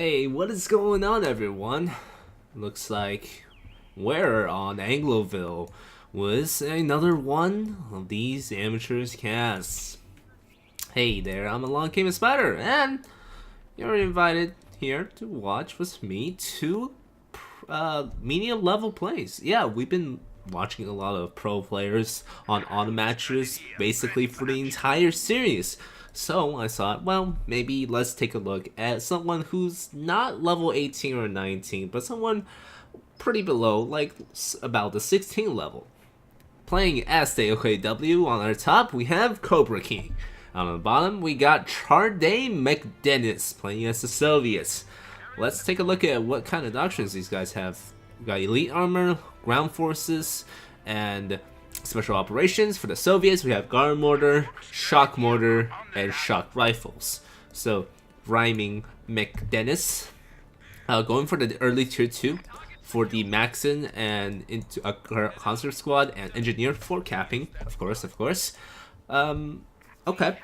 Hey, what is going on, everyone? Looks like we're on Angloville with another one of these amateurs casts. Hey there, I'm Along Came a Spider, and you're invited here to watch with me two medium level plays. Yeah, we've been watching a lot of pro players on auto matches basically for the entire series. So I thought, well, maybe let's take a look at someone who's not level 18 or 19, but someone pretty below, like about the 16 level. Playing as the OKW, on our top, we have Cobra King. On the bottom, we got Charday McDennis playing as the Soviets. Let's take a look at what kind of doctrines these guys have. We got Elite Armor, Ground Forces, and Special Operations. For the Soviets, we have Guard Mortar, Shock Mortar, and Shock Rifles. So, rhyming McDennis. Going for the early tier 2 for the Maxon and into a concert squad and engineer for capping, of course. Okay.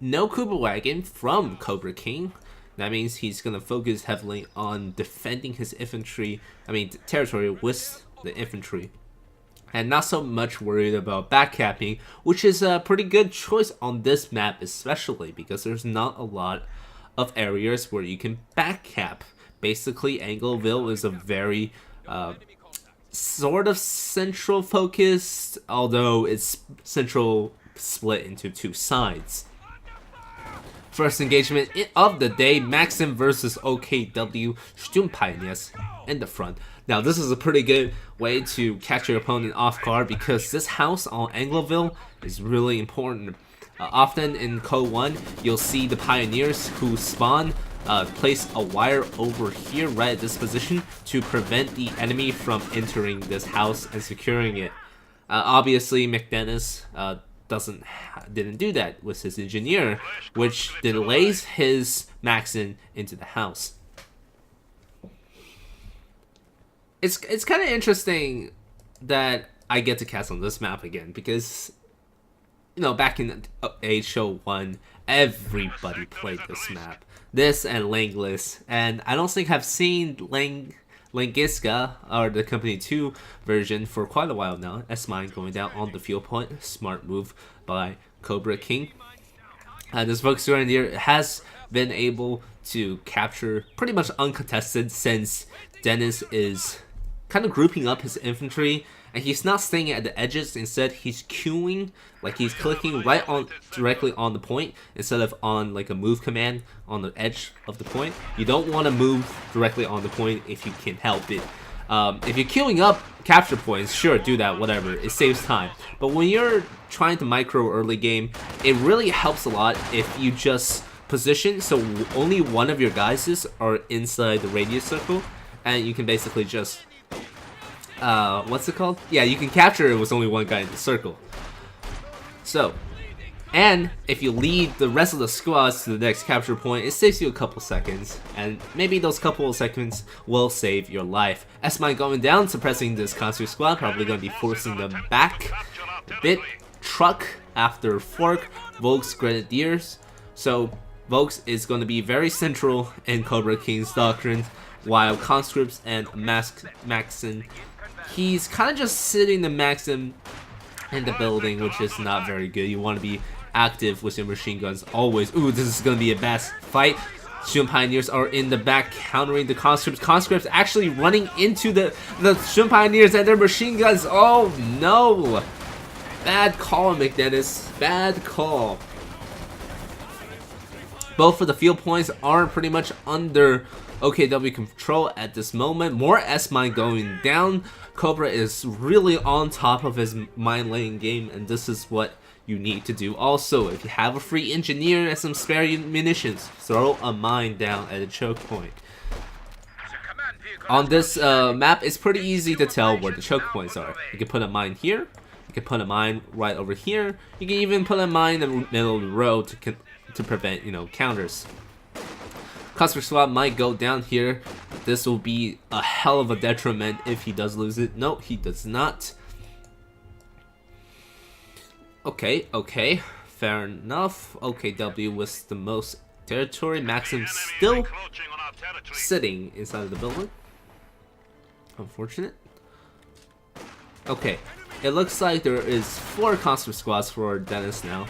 No Kuba Wagon from Cobra King. That means he's gonna focus heavily on defending his territory with the infantry. And not so much worried about backcapping, which is a pretty good choice on this map especially, because there's not a lot of areas where you can backcap. Basically, Angleville is a very sort of central focused, although it's central split into two sides. First engagement of the day, Maxim versus OKW Sturmpioneers in the front. Now this is a pretty good way to catch your opponent off guard because this house on Angloville is really important. Often in Co 1, you'll see the Pioneers who spawn place a wire over here right at this position to prevent the enemy from entering this house and securing it. Obviously McDennis didn't do that with his engineer, which delays his Maxon into the house. It's kind of interesting that I get to cast on this map again because, you know, back in HO1, everybody played this map. This and Langless, and I don't think I've seen Langiska, or the Company 2 version, for quite a while now. S-Mine going down on the field point. Smart move by Cobra King. This Volks Grenadier has been able to capture pretty much uncontested since Dennis is kind of grouping up his infantry, and he's not staying at the edges. Instead, he's queuing, like he's clicking directly on the point instead of on like a move command on the edge of the point. You don't want to move directly on the point if you can help it. If you're queuing up capture points, sure, do that, whatever. It saves time. But when you're trying to micro early game, it really helps a lot if you just position so only one of your guys are inside the radius circle, and you can basically just what's it called? Yeah, you can capture it with only one guy in the circle. So, and if you lead the rest of the squads to the next capture point, it saves you a couple seconds, and maybe those couple of seconds will save your life. S-Mine going down, suppressing this concert squad, probably going to be forcing them back a bit. Truck after Fork, Volks Grenadiers. So, Volks is going to be very central in Cobra King's doctrine, while Conscripts and Maxon, he's kind of just sitting the Maxim in the building, which is not very good. You want to be active with your machine guns always. Ooh, this is going to be a bad fight. Shun Pioneers are in the back countering the Conscripts. Conscripts actually running into the Shun Pioneers and their machine guns. Oh no! Bad call, McDennis. Bad call. Both of the field points are pretty much under OKW control at this moment. More S-Mine going down. Cobra is really on top of his mine laying game, and this is what you need to do. Also, if you have a free engineer and some spare munitions, throw a mine down at a choke point. On this map, it's pretty easy to tell where the choke points are. You can put a mine here, you can put a mine right over here, you can even put a mine in the middle of the road to prevent, you know, counters. Conscript Squad might go down here. This will be a hell of a detriment if he does lose it. No, he does not. Okay, fair enough. OKW was the most territory. Maxim still sitting inside of the building. Unfortunate. Okay, it looks like there is 4 conscript squads for Dennis now.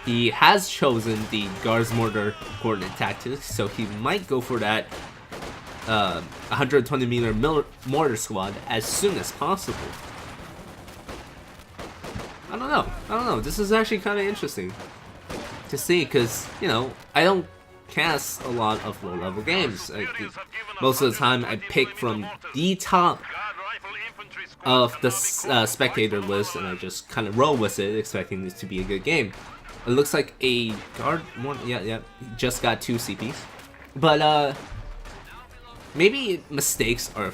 He has chosen the Guards Mortar coordinate tactics, so he might go for that 120-meter mortar squad as soon as possible. I don't know. This is actually kind of interesting to see, because, you know, I don't cast a lot of low-level games. Most of the time I pick from the top of the spectator list, and I just kind of roll with it, expecting this to be a good game. It looks like a guard one, yeah, just got 2 CPs. But maybe mistakes are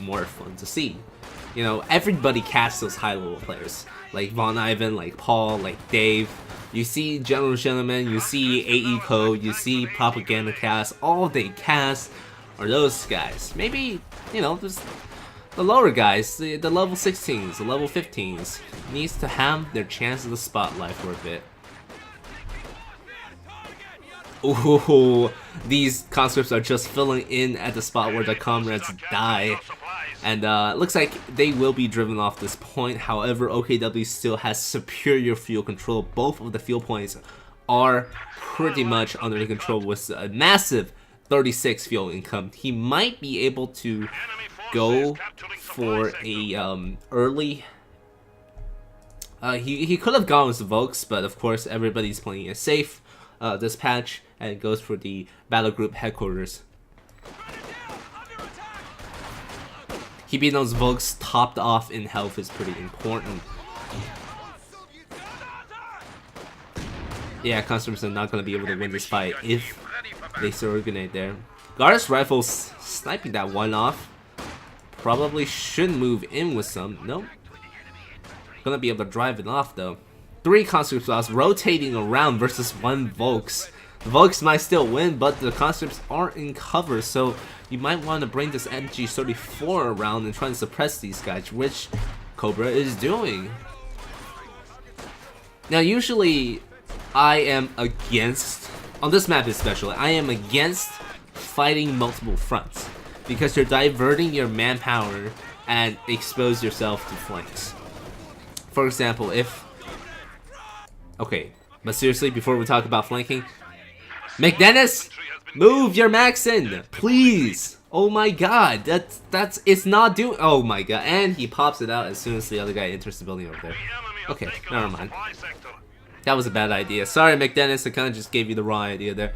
more fun to see. You know, everybody casts those high-level players, like Von Ivan, like Paul, like Dave. You see General Gentleman, you see AE Code, you see Propaganda Cast. All they cast are those guys. Maybe, you know, just the lower guys, the level 16s, the level 15s, needs to have their chance of the spotlight for a bit. Ooh, these conscripts are just filling in at the spot where the comrades die. And looks like they will be driven off this point. However, OKW still has superior fuel control. Both of the fuel points are pretty much under the control with a massive 36 fuel income. He might be able to go for a early... he could have gone with the Volks, but of course everybody's playing it safe this patch, and goes for the battle group headquarters. Keeping those Volks topped off in health is pretty important. Yeah, conscripts are not going to be able to win this fight if they still grenade there. Guards Rifles sniping that one off. Probably should move in with some. Nope. Gonna be able to drive it off though. 3 conscript squads rotating around versus 1 Volks. The Volks might still win, but the conscripts aren't in cover, so you might want to bring this MG34 around and try to suppress these guys, which Cobra is doing. Now, usually I am against, on this map especially, I am against fighting multiple fronts, because you're diverting your manpower and expose yourself to flanks. For example, if... Okay, but seriously, before we talk about flanking, McDennis, move your Maxim, please. Oh my god, it's not doing... Oh my god, and he pops it out as soon as the other guy enters the building over there. Okay, never mind. That was a bad idea. Sorry, McDennis, I kind of just gave you the wrong idea there.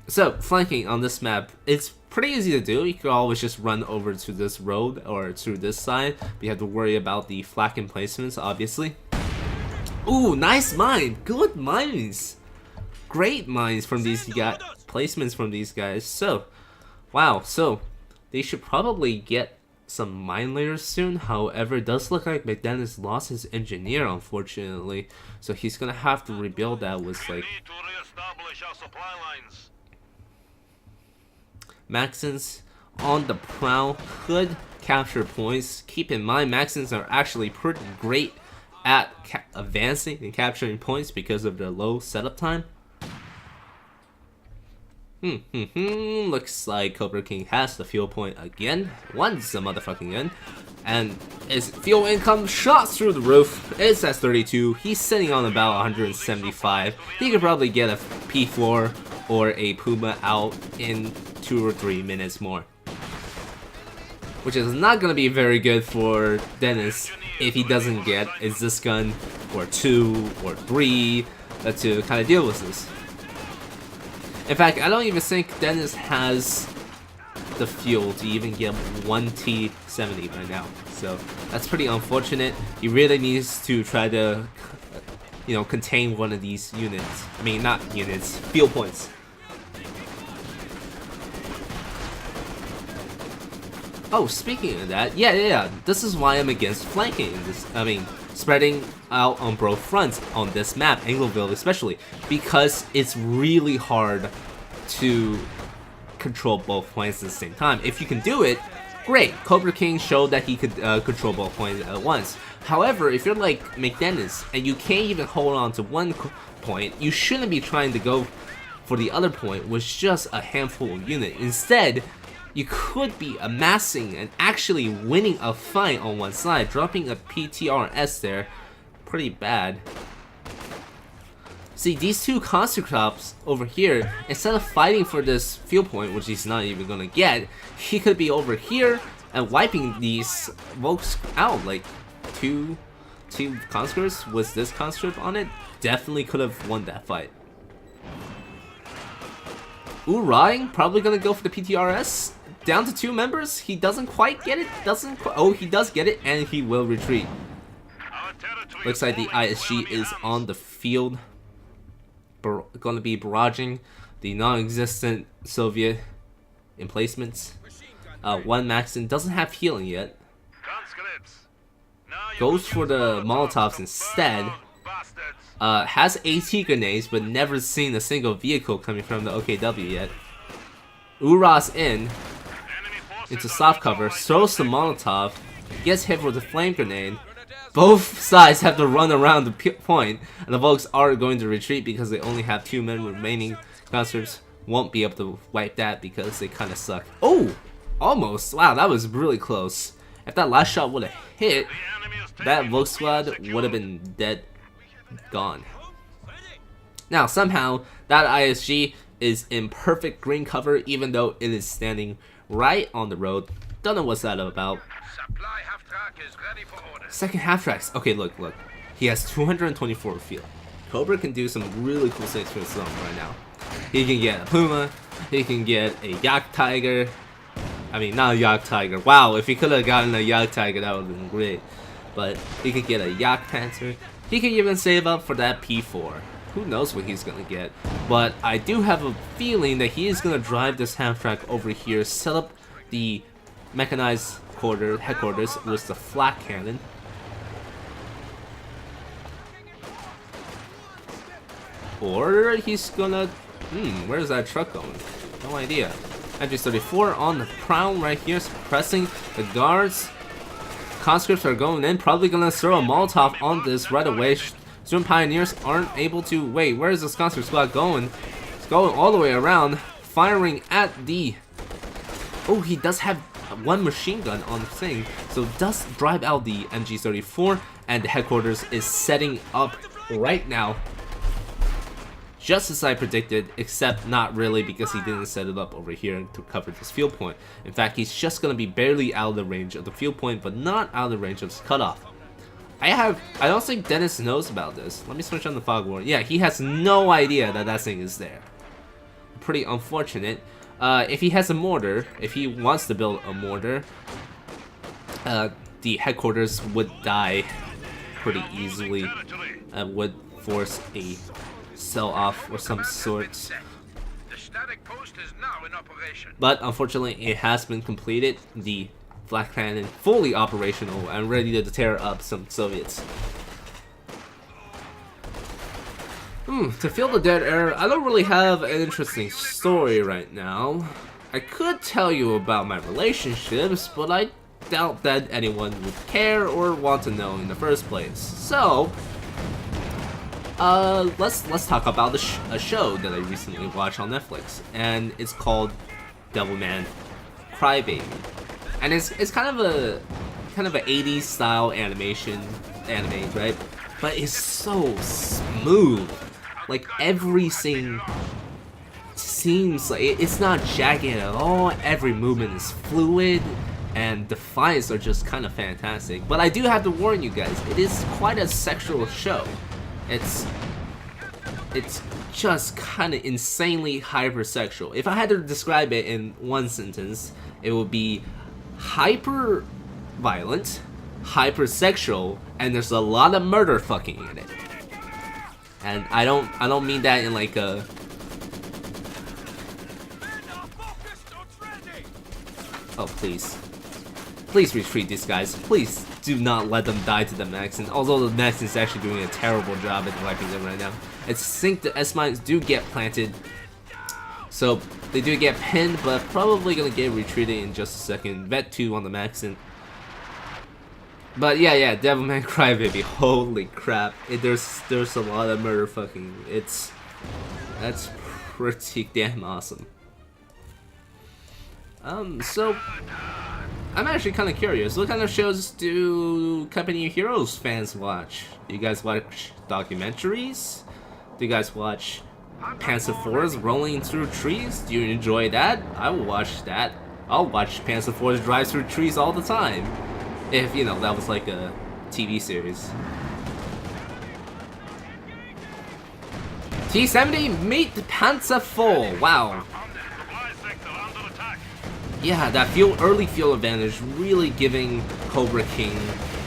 So, flanking on this map, it's pretty easy to do. You can always just run over to this road or to this side. But you have to worry about the flak emplacements, obviously. Ooh, nice mine! Good mines! Great mines from these guys. Placements from these guys. So, wow. So, they should probably get some mine layers soon. However, it does look like McDennis lost his engineer, unfortunately. So he's gonna have to rebuild that with like... Maxims on the prowl could capture points. Keep in mind, Maxims are actually pretty great at advancing and capturing points because of their low setup time. Looks like Cobra King has the fuel point again. Once a motherfucking gun. And his fuel income shot through the roof. It's at 32. He's sitting on about 175. He could probably get a P4 or a Puma out in 2 or 3 minutes more. Which is not going to be very good for Dennis if he doesn't get a Zis gun or 2 or 3 to kind of deal with this. In fact, I don't even think Dennis has the fuel to even get 1 T-70 right now. So that's pretty unfortunate. He really needs to try to, you know, contain one of these units. I mean, not units, fuel points. Oh, speaking of that, yeah. This is why I'm against flanking. Spreading out on both fronts on this map, Angleville especially, because it's really hard to control both points at the same time. If you can do it, great. Cobra King showed that he could control both points at once. However, if you're like McDennis and you can't even hold on to one point, you shouldn't be trying to go for the other point was just a handful of units. Instead, you could be amassing and actually winning a fight on one side. Dropping a PTRS there, pretty bad. See, these two Constructops over here, instead of fighting for this field point, which he's not even gonna get, he could be over here and wiping these Volks out. Like, two Conscripts with this Conscript on it, definitely could have won that fight. Urang probably gonna go for the PTRS. Down to 2 members, he doesn't quite get it, oh, he does get it, and he will retreat. Looks like the ISG is on the field. Gonna be barraging the non-existent Soviet emplacements. One Maxim doesn't have healing yet. Goes for the Molotovs instead. Has AT grenades, but never seen a single vehicle coming from the OKW yet. Uras into soft cover, throws the Molotov, gets hit with the flame grenade. Both sides have to run around the point, and the Volks are going to retreat because they only have 2 men remaining. Conscripts won't be able to wipe that because they kind of suck. Oh! Almost! Wow, that was really close. If that last shot would have hit, that Volk squad would have been dead. Gone. Now, somehow, that ISG is in perfect green cover, even though it is standing right on the road. Don't know what's that about. Second half tracks. Okay, look. He has 224 field. Cobra can do some really cool things for himself right now. He can get a Puma. He can get a Yak Tiger. I mean, not a Yak Tiger. Wow, if he could have gotten a Yak Tiger, that would have been great. But he could get a Yak Panther. He can even save up for that P4. Who knows what he's gonna get. But I do have a feeling that he is gonna drive this half track over here, set up the mechanized headquarters with the flak cannon. Or he's gonna... where's that truck going? No idea. MG34 on the prowl right here, suppressing the guards. Conscripts are going in, probably gonna throw a Molotov on this right away. Student Pioneers aren't able to... Wait, where is this Conscript squad going? It's going all the way around, firing at the... Oh, he does have one machine gun on the thing, so does drive out the MG34, and the headquarters is setting up right now. Just as I predicted, except not really because he didn't set it up over here to cover this field point. In fact, he's just going to be barely out of the range of the field point, but not out of the range of his cutoff. I don't think Dennis knows about this. Let me switch on the fog war. Yeah, he has no idea that that thing is there. Pretty unfortunate. If he has a mortar, if he wants to build a mortar, the headquarters would die pretty easily. Would force a sell-off or some sorts. But unfortunately, it has been completed. The flak cannon fully operational and ready to tear up some Soviets. To fill the dead air, I don't really have an interesting story right now. I could tell you about my relationships, but I doubt that anyone would care or want to know in the first place. So, let's talk about a show that I recently watched on Netflix, and it's called Devilman Crybaby, and it's kind of a 80s style anime, right? But it's so smooth. Like everything seems like it's not jagged at all. Every movement is fluid, and the fights are just kind of fantastic. But I do have to warn you guys, it is quite a sexual show. It's just kind of insanely hypersexual. If I had to describe it in one sentence, it would be hyper violent, hypersexual, and there's a lot of murder fucking in it. And I don't mean that in like a... Oh, please. Please retreat these guys. Please do not let them die to the Maxim. Although the Maxim is actually doing a terrible job at wiping them right now. I think the S-mines do get planted. So they do get pinned, but probably gonna get retreated in just a second. Vet 2 on the Maxim. But yeah, Devilman Crybaby, holy crap! There's a lot of murder fucking. That's pretty damn awesome. So I'm actually kind of curious. What kind of shows do Company of Heroes fans watch? Do you guys watch documentaries? Do you guys watch Panzer IVs rolling through trees? Do you enjoy that? I will watch that. I'll watch Panzer IVs drive through trees all the time. If, you know, that was like a TV series. T-70 meet Panzer IV. Wow. Yeah, that early fuel advantage really giving Cobra King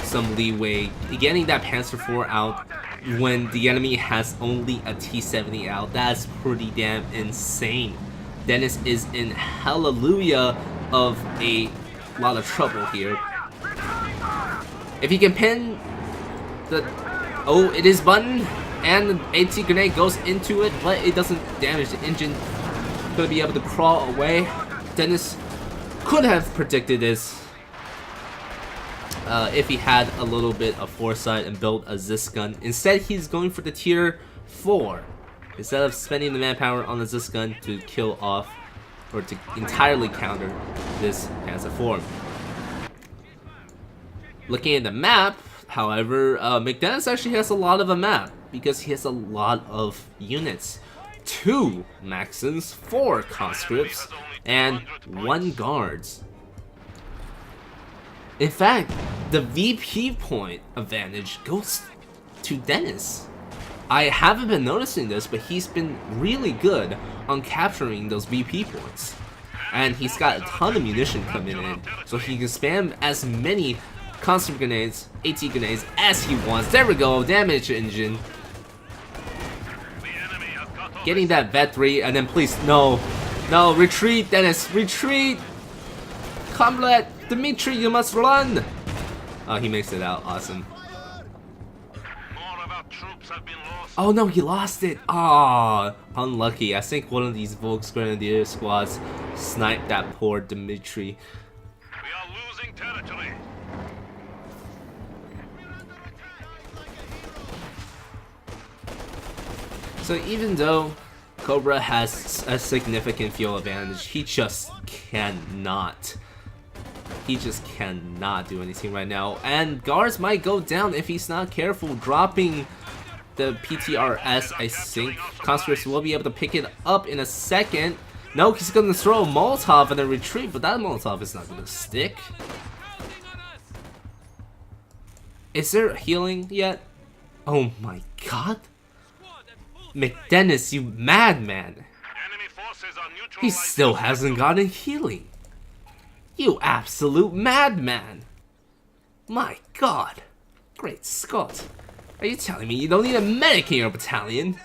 some leeway, getting that Panzer IV out when the enemy has only a T-70 out. That's pretty damn insane. Dennis is in hallelujah of a lot of trouble here. If he can pin the it is button and the AT grenade goes into it, but it doesn't damage the engine. Gonna be able to crawl away. Dennis could have predicted this if he had a little bit of foresight and built a Zis gun. Instead, he's going for the tier 4 instead of spending the manpower on the Zis gun to kill off or to entirely counter this Panzer IV. Looking at the map, however, McDennis actually has a lot of a map because he has a lot of units. 2 Maxims, 4 conscripts, and 1 guards. In fact, the VP point advantage goes to Dennis. I haven't been noticing this, but he's been really good on capturing those VP points. And he's got a ton of munition coming in, so he can spam as many constant grenades, AT grenades as he wants. There we go, damage engine. Getting that Vet 3, and then please, no, retreat, Dennis, retreat! Comrade Dimitri, you must run! Oh, he makes it out, awesome. Oh no, he lost it! Ah, unlucky. I think one of these Volksgrenadier squads sniped that poor Dimitri. We are losing territory. So even though Cobra has a significant fuel advantage, he just cannot do anything right now. And guards might go down if he's not careful, dropping the PTRS, I think. Conscripts will be able to pick it up in a second. No, he's gonna throw a Molotov and then retreat, but that Molotov is not gonna stick. Is there healing yet? Oh my god. McDennis, you madman! He still hasn't gotten healing. You absolute madman! My god! Great Scott! Are you telling me you don't need a medic in your battalion?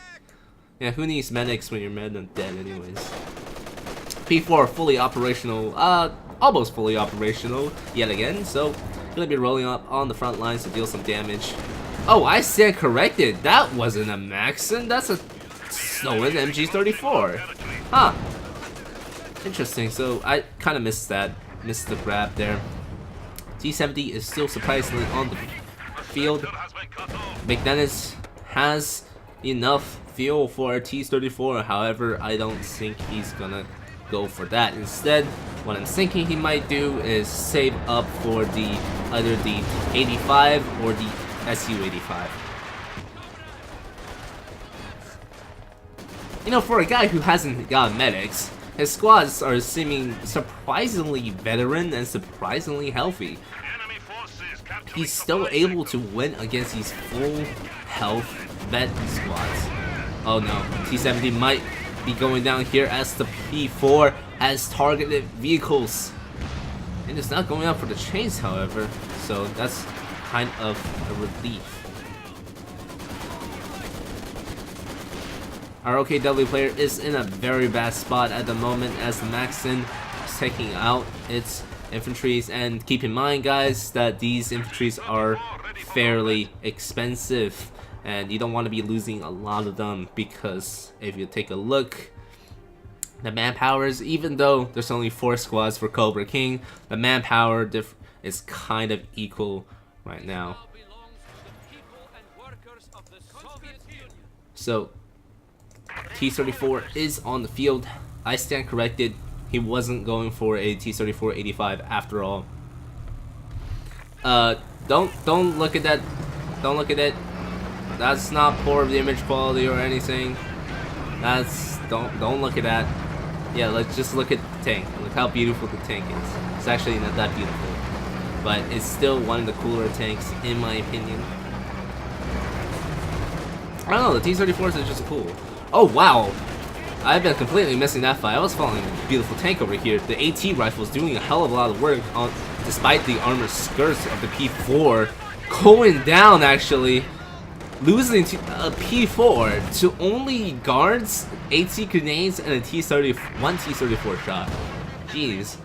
Yeah, who needs medics when your men are dead anyways? P4 fully operational, almost fully operational yet again, so gonna be rolling up on the front lines to deal some damage. Oh, I stand corrected. That wasn't a Maxim. That's a stolen MG34. Huh. Interesting. So I kind of missed that. Missed the grab there. T-70 is still surprisingly on the field. McDennis has enough fuel for a T-34. However, I don't think he's gonna go for that. Instead, what I'm thinking he might do is save up for the either the 85 or the Su-85. You know, for a guy who hasn't got medics, his squads are seeming surprisingly veteran and surprisingly healthy. He's still able to win against these full health vet squads. Oh no, T-70 might be going down here as the P4 has targeted vehicles. And it's not going out for the chains, however, so that's kind of a relief. Our OKW player is in a very bad spot at the moment as the Maxim is taking out its infantries, and keep in mind guys that these infantries are fairly expensive and you don't want to be losing a lot of them, because if you take a look, the manpowers, even though there's only 4 squads for Cobra King, the manpower is kind of equal right now. So T-34 is on the field. I stand corrected. He wasn't going for a T-34-85 after all. Don't look at that. Don't look at it. That's not poor image quality or anything. That's don't look at that. Yeah, let's just look at the tank. Look how beautiful the tank is. It's actually not that beautiful, but it's still one of the cooler tanks in my opinion. I don't know, the T-34s are just cool. Oh wow, I've been completely missing that fight. I was following a beautiful tank over here. The AT rifle is doing a hell of a lot of work on, despite the armored skirts of the P4 going down actually. Losing to a P4 to only guards, AT grenades, and a one T-34 shot. Jeez,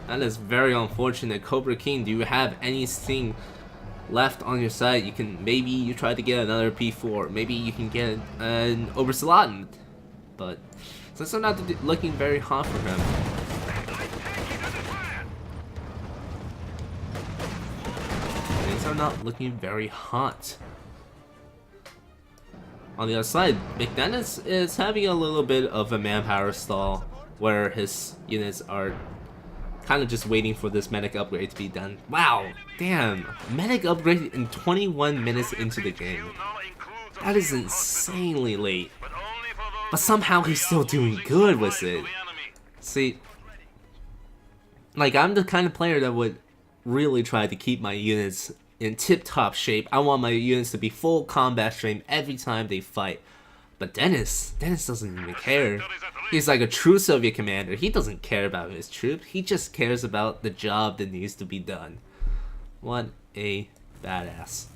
that is very unfortunate. Cobra King, do you have anything left on your side? You can, maybe you try to get another P4. Maybe you can get an Obersoldaten. But since I'm not looking very hot for him. Things are not looking very hot. On the other side, McDennis is having a little bit of a manpower stall where his units are kind of just waiting for this medic upgrade to be done. Wow, damn, medic upgrade in 21 minutes into the game. That is insanely late. But somehow he's still doing good with it. See, like I'm the kind of player that would really try to keep my units in tip-top shape. I want my units to be full combat stream every time they fight. But Dennis doesn't even care. He's like a true Soviet commander. He doesn't care about his troops. He just cares about the job that needs to be done. What a badass.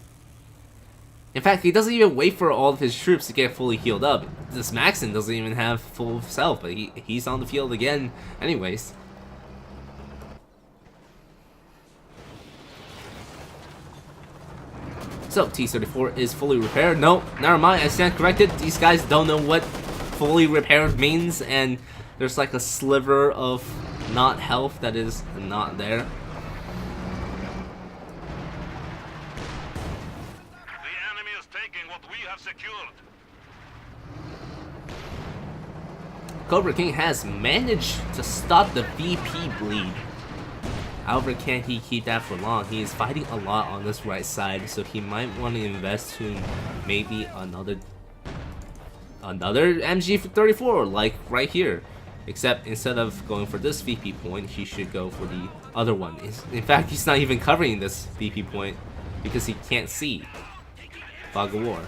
In fact, he doesn't even wait for all of his troops to get fully healed up. This Maxim doesn't even have full self, but he's on the field again anyways. So, T-34 is fully repaired. No, never mind, I stand corrected. These guys don't know what fully repaired means, and there's like a sliver of not health that is not there. The enemy is taking what we have secured. Cobra King has managed to stop the VP bleed. However, can he keep that for long? He is fighting a lot on this right side, so he might want to invest to maybe another MG34, like right here. Except instead of going for this VP point, he should go for the other one. In fact, he's not even covering this VP point because he can't see. Fog of War.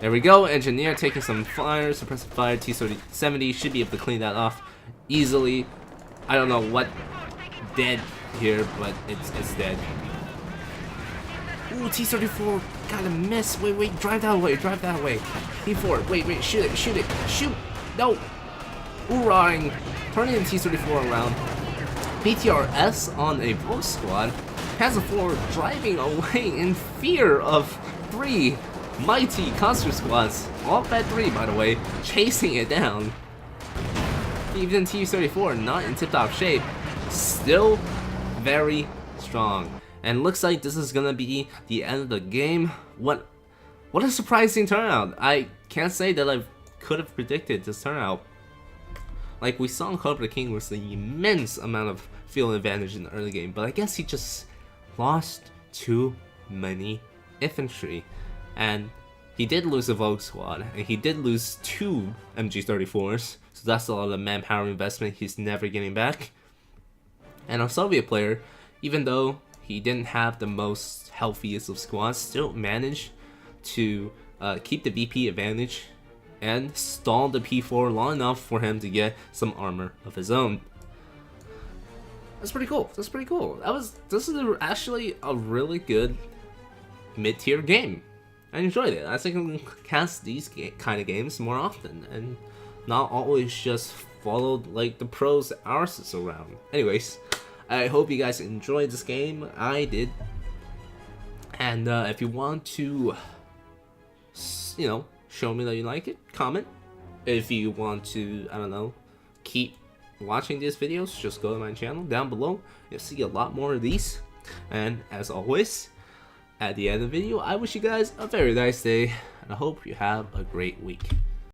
There we go. Engineer taking some fire, suppressive fire. T-70 should be able to clean that off easily. I don't know what dead here, but it's dead. Ooh, T-34 gotta miss. Wait, drive that way, T-4, wait, shoot it, shoot, no, oorahing, turning the T-34 around. BTRS on a Vogue squad has a 4 driving away in fear of 3 mighty concert squads, all Fed 3 by the way, chasing it down. Even T-34 not in tip-top shape, still very strong. And looks like this is gonna be the end of the game. What a surprising turnout. I can't say that I could have predicted this turnout. Like, we saw Cobra King with an immense amount of field advantage in the early game, but I guess he just lost too many infantry. And he did lose a Vogue squad, and he did lose 2 MG34s, so that's a lot of manpower investment he's never getting back. And our Soviet player, even though he didn't have the most healthiest of squads, still managed to keep the VP advantage and stall the P4 long enough for him to get some armor of his own. That's pretty cool. This is actually a really good mid-tier game. I enjoyed it. I think I can cast these kind of games more often and not always just follow like the pros arses around. Anyways, I hope you guys enjoyed this game. I did. And if you want to, you know, show me that you like it, comment. If you want to, I don't know, keep watching these videos, just go to my channel down below. You'll see a lot more of these. And as always, at the end of the video, I wish you guys a very nice day, and I hope you have a great week.